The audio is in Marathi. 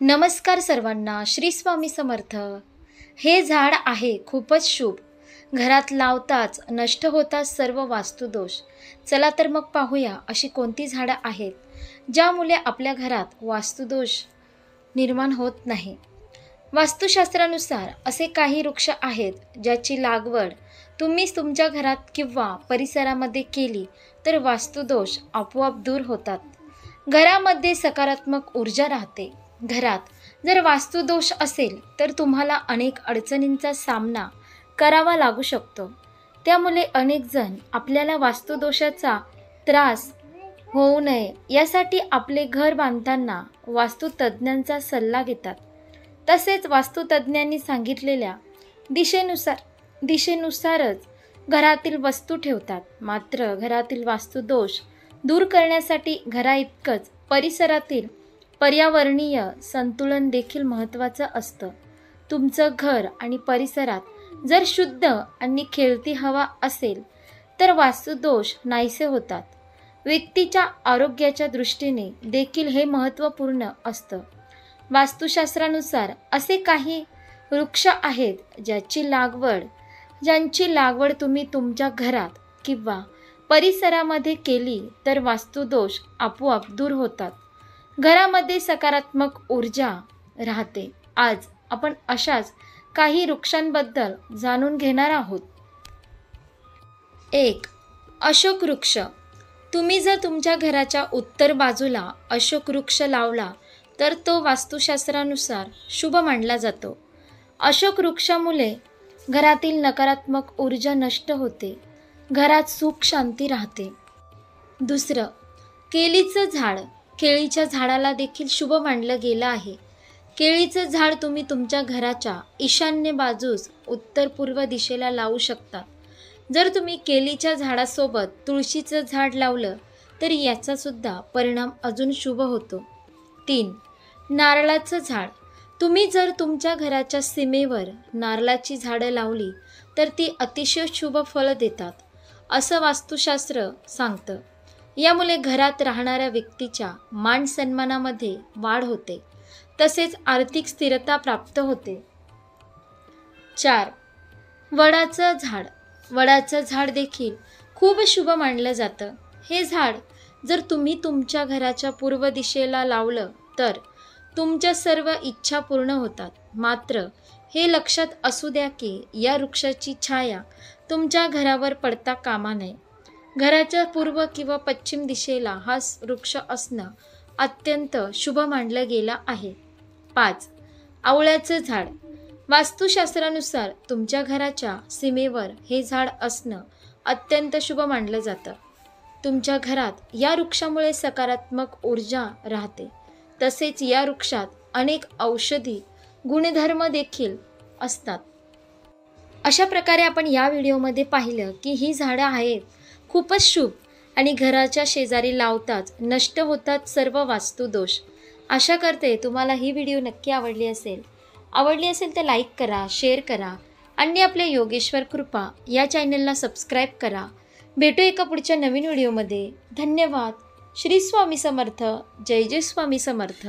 नमस्कार सर्वांना, श्री स्वामी समर्थ। हे झाड आहे खूपच शुभ, घरात लावताच नष्ट होतात सर्व वास्तुदोष। चला तर मग पाहूया अशी कोणती झाडं आहेत ज्यामुळे आपल्या घरात वास्तुदोष निर्माण होत नाही। वास्तुशास्त्रानुसार असे काही वृक्ष आहेत ज्याची लागवड तुम्ही तुमच्या घरात किंवा परिसरामध्ये केली तर वास्तुदोष आपोआप दूर होतात, घरामध्ये सकारात्मक ऊर्जा राहते। घरात जर वास्तुदोष असेल तर तुम्हाला अनेक अडचणींचा सामना करावा लागू शकतो। त्यामुळे अनेक जण आपल्याला वास्तुदोषाचा त्रास होऊ नये यासाठी आपले घर बांधताना वास्तुतज्ञांचा सल्ला घेतात। तसेच वास्तुतज्ञांनी सांगितलेल्या दिशेनुसारच घरातील वस्तू ठेवतात। मात्र घरातील वास्तुदोष दूर करण्यासाठी घराइतकंच परिसरातील पर्यावरणीय संतुलन देखील महत्त्वाचं असतं। तुमचं घर आणि परिसरात जर शुद्ध आणि खेळती हवा असेल तर वास्तुदोष नाहीसे होतात। व्यक्तीच्या आरोग्याच्या दृष्टीने देखील हे महत्त्वपूर्ण असतं। वास्तुशास्त्रानुसार असे काही वृक्ष आहेत ज्यांची लागवड तुम्ही तुमच्या घरात किंवा परिसरामध्ये केली तर वास्तुदोष आपोआप दूर होतात, घरामध्ये सकारात्मक ऊर्जा राहते। आज आपण अशाच काही वृक्षांबद्दल जाणून घेणार आहोत। 1. अशोक वृक्ष। तुम्ही जर तुमच्या घराच्या उत्तर बाजूला अशोक वृक्ष लावला तर तो वास्तुशास्त्रानुसार शुभ मानला जातो। अशोक वृक्षामुळे घरातील नकारात्मक ऊर्जा नष्ट होते, घरात सुख शांती राहते। 2. केळीचं झाड। केळीच्या झाडाला देखील शुभ मानलं गेलं आहे। केळीचं झाड तुम्ही तुमच्या घराच्या ईशान्य बाजूस उत्तर पूर्व दिशेला लावू शकता। जर तुम्ही केळीच्या झाडासोबत तुळशीचं झाड लावलं तर याचा सुद्धा परिणाम अजून शुभ होतो। 3. नारळाचं झाड। तुम्ही जर तुमच्या घराच्या सीमेवर नारळाची झाडं लावली तर ती अतिशय शुभ फळ देतात असं वास्तुशास्त्र सांगतं। यामुळे घरात राहणाऱ्या व्यक्तीच्या मान सन्मानामध्ये वाढ होते, तसेच आर्थिक स्थिरता प्राप्त होते। 4. वडाचं झाड। वडाचं झाड देखील खूप शुभ मानलं जातं। हे झाड जर तुम्ही तुमच्या घराच्या पूर्व दिशेला लावलं तर तुमच्या सर्व इच्छा पूर्ण होतात। मात्र हे लक्षात असू द्या की या वृक्षाची छाया तुमच्या घरावर पडता कामा नये। घराच्या पूर्व किंवा पश्चिम दिशेला हा वृक्ष असणं अत्यंत शुभ मानलं गेलं आहे। 5. आवळ्याचं झाड। वास्तुशास्त्रानुसार तुमच्या घराच्या सीमेवर हे झाड असणं अत्यंत शुभ मानलं जातं। तुमच्या घरात या वृक्षामुळे सकारात्मक ऊर्जा राहते, तसेच या वृक्षात अनेक औषधी गुणधर्म देखील असतात। अशा प्रकारे आपण या व्हिडिओमध्ये पाहिलं की ही झाडं आहेत खूपच शुभ आणि घराच्या शेजारी लावताच नष्ट होतात सर्व वास्तुदोष। आशा करते तुम्हाला ही व्हिडिओ नक्की आवडली असेल तर लाईक करा, शेअर करा आणि आपल्या योगेश्वर कृपा या चॅनलला सबस्क्राईब करा। भेटू एका पुढच्या नवीन व्हिडिओमध्ये। धन्यवाद। श्री स्वामी समर्थ। जय जय स्वामी समर्थ।